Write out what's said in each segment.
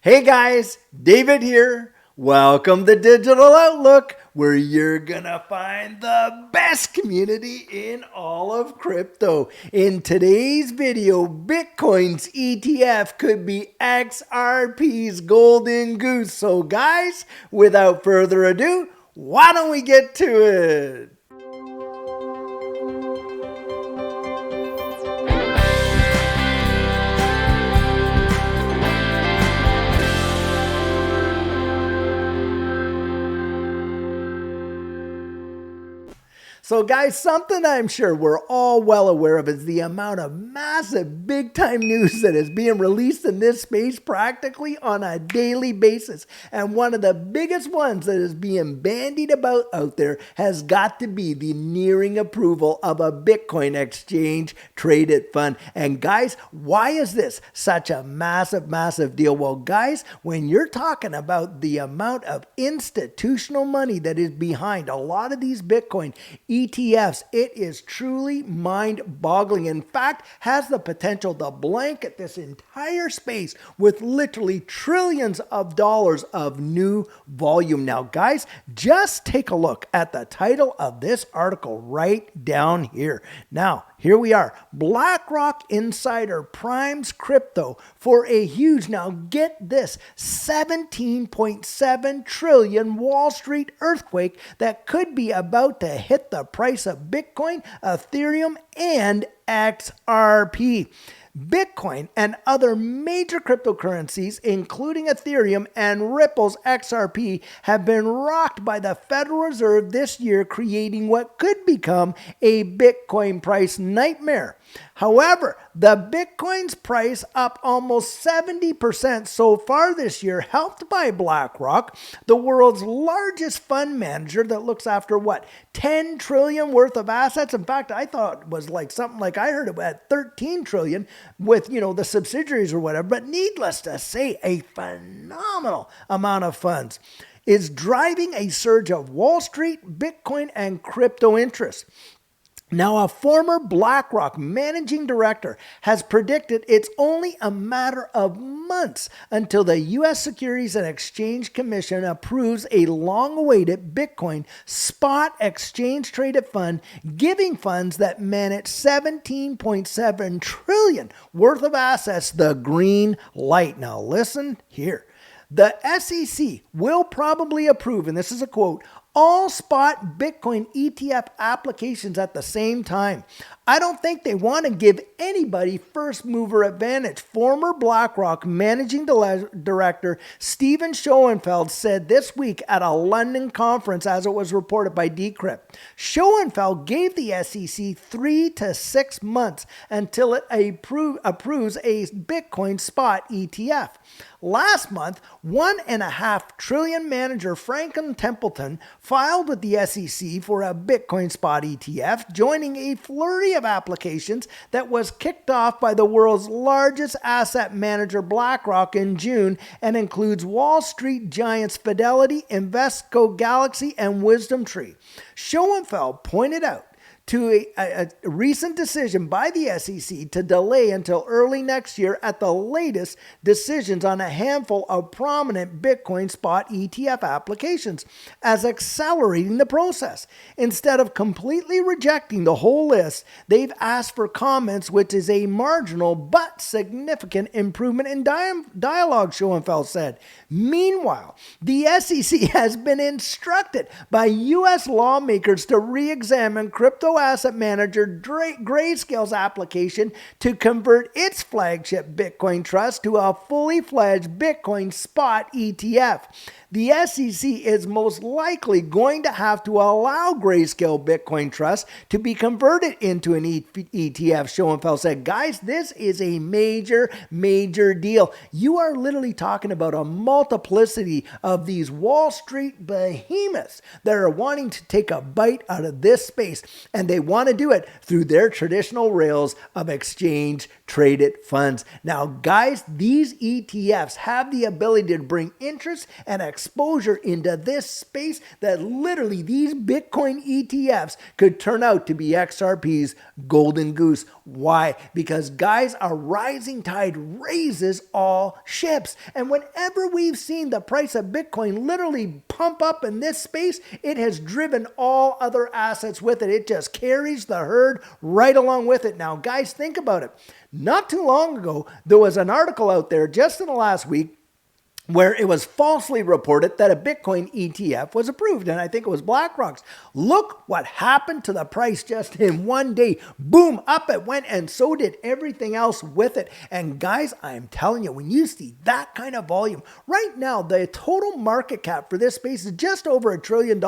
Hey guys, David here. Welcome to Digital Outlook, where you're gonna find the best community in all of crypto. In today's video, Bitcoin's ETF could be XRP's golden goose. So guys, without further ado, why don't we get to it? So guys, something I'm sure we're all well aware of is the amount of massive big time news that is being released in this space practically on a daily basis. And one of the biggest ones that is being bandied about out there has got to be the nearing approval of a Bitcoin exchange traded fund. And guys, why is this such a massive deal? Well, guys, when you're talking about the amount of institutional money that is behind a lot of these Bitcoin ETFs, it is truly mind-boggling. In fact, has the potential to blanket this entire space with literally trillions of dollars of new volume. Now, guys, just take a look at the title of this article right down here. Now, here we are. BlackRock insider primes crypto for a huge, now get this, 17.7 trillion Wall Street earthquake that could be about to hit the price of Bitcoin, Ethereum, and XRP. Bitcoin and other major cryptocurrencies, including Ethereum and Ripple's XRP, have been rocked by the Federal Reserve this year, creating what could become a Bitcoin price nightmare. However, the Bitcoin's price up almost 70% so far this year, helped by BlackRock, the world's largest fund manager that looks after 10 trillion worth of assets. In fact, I thought it was like something like I heard about 13 trillion with, the subsidiaries or whatever, but needless to say, a phenomenal amount of funds is driving a surge of Wall Street, Bitcoin, and crypto interest. Now, a former BlackRock managing director has predicted it's only a matter of months until the U.S. Securities and Exchange Commission approves a long-awaited Bitcoin spot exchange-traded fund, giving funds that manage 17.7 trillion worth of assets the green light. Now, listen here. The SEC will probably approve, and this is a quote, all spot Bitcoin ETF applications at the same time. I don't think they want to give anybody first mover advantage. Former BlackRock managing director Stephen Schoenfeld said this week at a London conference, as it was reported by Decrypt. Schoenfeld gave the SEC 3 to 6 months until it approves a Bitcoin spot ETF. Last month, $1.5 trillion manager Franklin Templeton filed with the SEC for a Bitcoin spot ETF, joining a flurry of applications that was kicked off by the world's largest asset manager BlackRock in June and includes Wall Street giants Fidelity, Invesco, Galaxy, and WisdomTree. Schoenfeld pointed out to a recent decision by the SEC to delay until early next year at the latest decisions on a handful of prominent Bitcoin spot ETF applications as accelerating the process. Instead of completely rejecting the whole list, they've asked for comments, which is a marginal but significant improvement in dialogue, Schoenfeld said. Meanwhile, the SEC has been instructed by U.S. lawmakers to re-examine crypto asset manager Grayscale's application to convert its flagship Bitcoin trust to a fully fledged Bitcoin spot ETF. The SEC is most likely going to have to allow Grayscale Bitcoin Trust to be converted into an ETF, Schoenfeld said. Guys, this is a major deal. You are literally talking about a multiplicity of these Wall Street behemoths that are wanting to take a bite out of this space, and they want to do it through their traditional rails of exchange traded funds. Now, guys, these ETFs have the ability to bring interest and exposure into this space that literally these Bitcoin ETFs could turn out to be XRP's golden goose. Why? Because, guys, a rising tide raises all ships. And whenever we've seen the price of Bitcoin literally pump up in this space, it has driven all other assets with it. It just carries the herd right along with it. Now, guys, think about it. Not too long ago, there was an article out there just in the last week where it was falsely reported that a Bitcoin ETF was approved, and I think it was BlackRock's. Look what happened to the price just in one day. Boom, up it went, and so did everything else with it. And guys, I'm telling you, when you see that kind of volume, right now, the total market cap for this space is just over $1 trillion.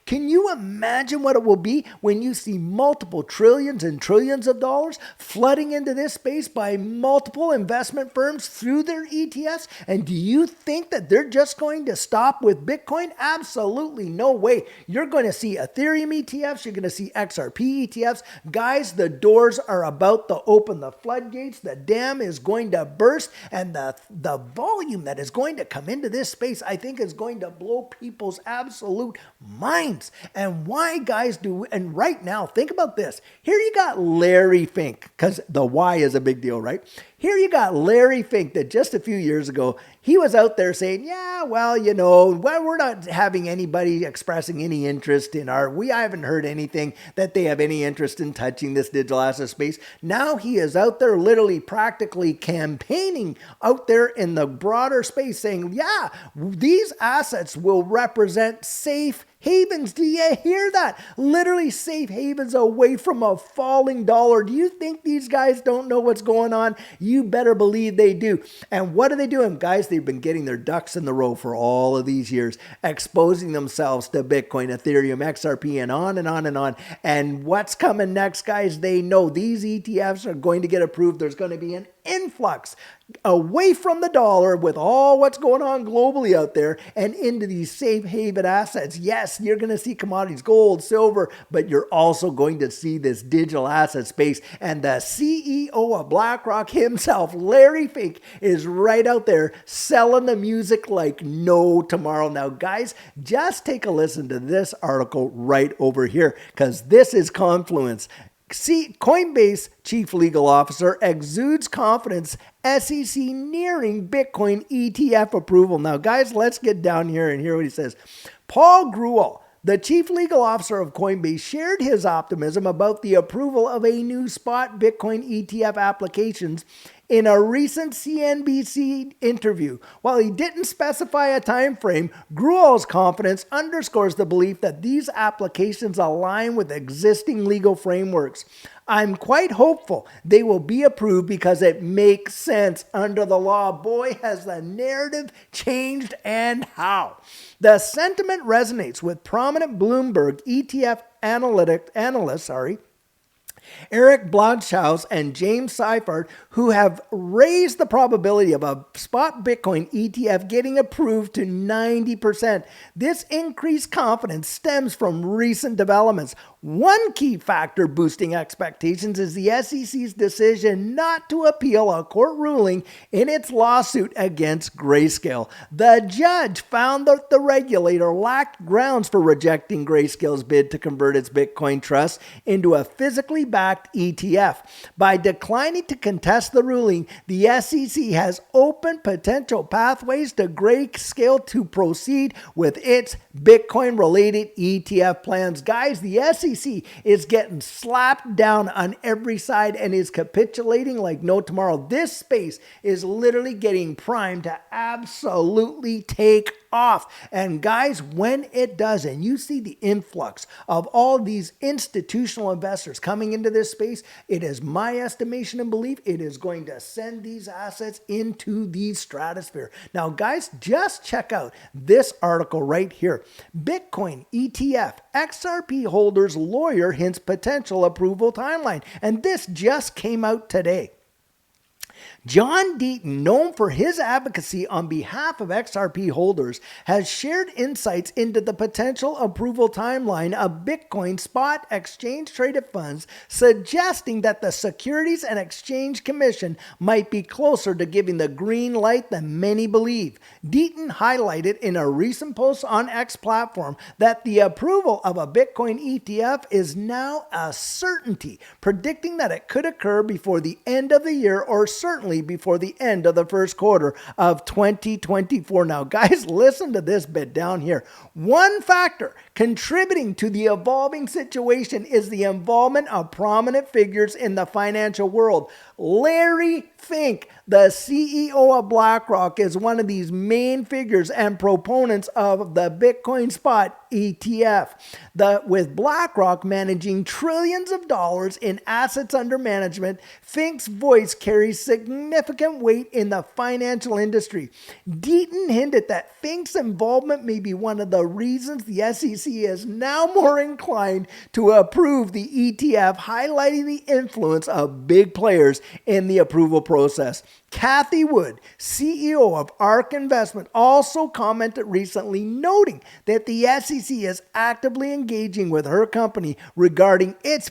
Can you imagine what it will be when you see multiple trillions and trillions of dollars flooding into this space by multiple investment firms through their ETFs? And do you think that they're just going to stop with Bitcoin? Absolutely no way. You're going to see Ethereum ETFs. You're going to see XRP ETFs. Guys, the doors are about to open the floodgates. The dam is going to burst, and the volume that is going to come into this space, I think, is going to blow people's absolute minds. And why, guys, and right now, think about this. Here you got Larry Fink, because the why is a big deal, right? Here you got Larry Fink that just a few years ago, he was out there saying, yeah, well, we're not having anybody expressing any interest in we haven't heard anything that they have any interest in touching this digital asset space. Now he is out there literally practically campaigning out there in the broader space saying, yeah, these assets will represent safe havens. Do you hear that? Literally safe havens away from a falling dollar. Do you think these guys don't know what's going on? You better believe they do. And what are they doing? Guys, they've been getting their ducks in the row for all of these years, exposing themselves to Bitcoin, Ethereum, XRP, and on and on and on. And what's coming next, guys? They know these ETFs are going to get approved. There's going to be an influx away from the dollar with all what's going on globally out there and into these safe haven assets. Yes, you're going to see commodities, gold, silver, but you're also going to see this digital asset space. And the CEO of BlackRock himself, Larry Fink, is right out there selling the music like no tomorrow. Now, guys, just take a listen to this article right over here, because this is Confluence. See, Coinbase chief legal officer exudes confidence, SEC nearing Bitcoin ETF approval. Now, guys, let's get down here and hear what he says. Paul Grewal, the chief legal officer of Coinbase, shared his optimism about the approval of a new spot Bitcoin ETF applications in a recent CNBC interview. While he didn't specify a time frame, Grewal's confidence underscores the belief that these applications align with existing legal frameworks. I'm quite hopeful they will be approved because it makes sense under the law. Boy, has the narrative changed, and how. The sentiment resonates with prominent Bloomberg ETF analysts, Eric Blanchhaus and James Seifert, who have raised the probability of a spot Bitcoin ETF getting approved to 90%. This increased confidence stems from recent developments. One key factor boosting expectations is the SEC's decision not to appeal a court ruling in its lawsuit against Grayscale. The judge found that the regulator lacked grounds for rejecting Grayscale's bid to convert its Bitcoin trust into a physically backed ETF. By declining to contest the ruling, the SEC has opened potential pathways to Grayscale to proceed with its Bitcoin-related ETF plans. Guys, the SEC is getting slapped down on every side and is capitulating like no tomorrow. This space is literally getting primed to absolutely take off. And guys, when it does, and you see the influx of all these institutional investors coming into this space, it is my estimation and belief it is going to send these assets into the stratosphere. Now, guys, just check out this article right here. Bitcoin ETF XRP holders lawyer hints potential approval timeline. And this just came out today. John Deaton, known for his advocacy on behalf of XRP holders, has shared insights into the potential approval timeline of Bitcoin spot exchange-traded funds, suggesting that the Securities and Exchange Commission might be closer to giving the green light than many believe. Deaton highlighted in a recent post on X platform that the approval of a Bitcoin ETF is now a certainty, predicting that it could occur before the end of the year or certainly before the end of the first quarter of 2024. Now, guys, listen to this bit down here. One factor contributing to the evolving situation is the involvement of prominent figures in the financial world. Larry Fink, the CEO of BlackRock, is one of these main figures and proponents of the Bitcoin spot ETF. With BlackRock managing trillions of dollars in assets under management, Fink's voice carries significant weight in the financial industry. Deaton hinted that Fink's involvement may be one of the reasons the SEC is now more inclined to approve the ETF, highlighting the influence of big players in the approval process. Kathy Wood, CEO of ARK Investment, also commented recently, noting that the SEC is actively engaging with her company regarding its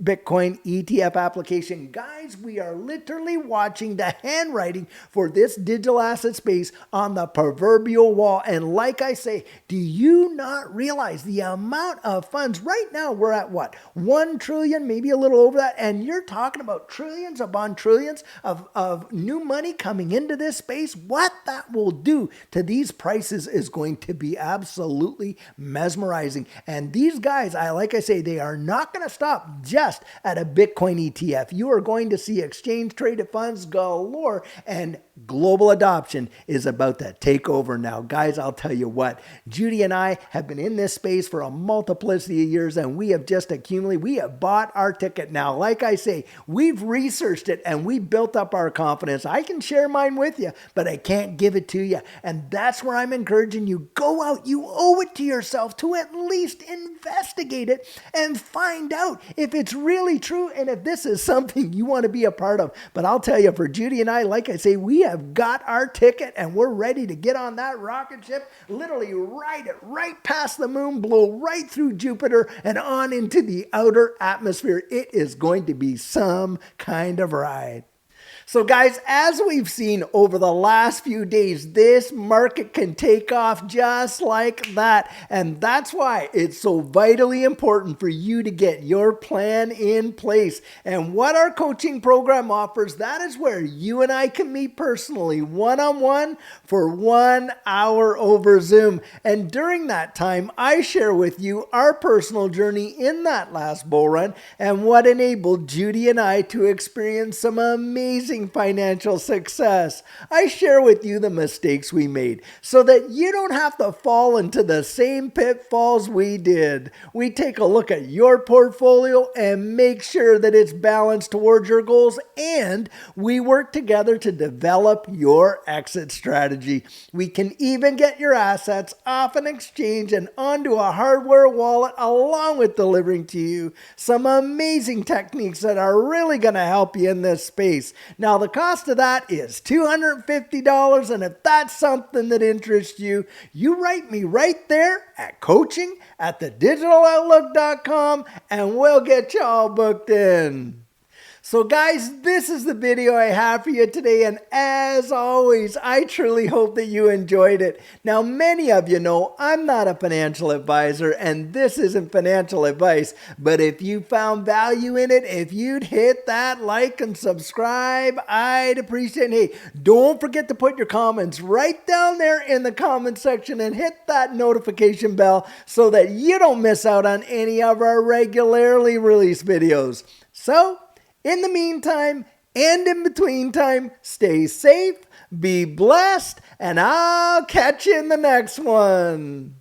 Bitcoin ETF application. Guys, we are literally watching the handwriting for this digital asset space on the proverbial wall. And like I say, do you not realize the amount of funds right now? We're at what? 1 trillion, maybe a little over that. And you're talking about trillions upon trillions of new money coming into this space. What that will do to these prices is going to be absolutely mesmerizing. And these guys, like I say, they are not going to stop just at a Bitcoin ETF. You are going to see exchange traded funds galore, and global adoption is about to take over now. Guys, I'll tell you what, Judy and I have been in this space for a multiplicity of years, and we have just accumulated, we have bought our ticket now. Like I say, we've researched it and we built up our confidence. I can share mine with you, but I can't give it to you. And that's where I'm encouraging you. Go out. You owe it to yourself to at least investigate it and find out if it's really true and if this is something you want to be a part of. But I'll tell you, for Judy and I, like I say, we have got our ticket and we're ready to get on that rocket ship, literally ride it right past the moon, blow right through Jupiter and on into the outer atmosphere. It is going to be some kind of ride. So guys, as we've seen over the last few days, this market can take off just like that. And that's why it's so vitally important for you to get your plan in place. And what our coaching program offers, that is where you and I can meet personally, one-on-one for 1 hour over Zoom. And during that time, I share with you our personal journey in that last bull run and what enabled Judy and I to experience some amazing financial success. I share with you the mistakes we made so that you don't have to fall into the same pitfalls we did. We take a look at your portfolio and make sure that it's balanced towards your goals, and we work together to develop your exit strategy. We can even get your assets off an exchange and onto a hardware wallet, along with delivering to you some amazing techniques that are really going to help you in this space. Now, the cost of that is $250, and if that's something that interests you, you write me right there at coaching@thedigitaloutlook.com and we'll get you all booked in. So guys, this is the video I have for you today, and as always, I truly hope that you enjoyed it. Now, many of you know I'm not a financial advisor, and this isn't financial advice, but if you found value in it, if you'd hit that like and subscribe, I'd appreciate it. Hey, don't forget to put your comments right down there in the comment section and hit that notification bell so that you don't miss out on any of our regularly released videos. So, in the meantime, and in between time, stay safe, be blessed, and I'll catch you in the next one.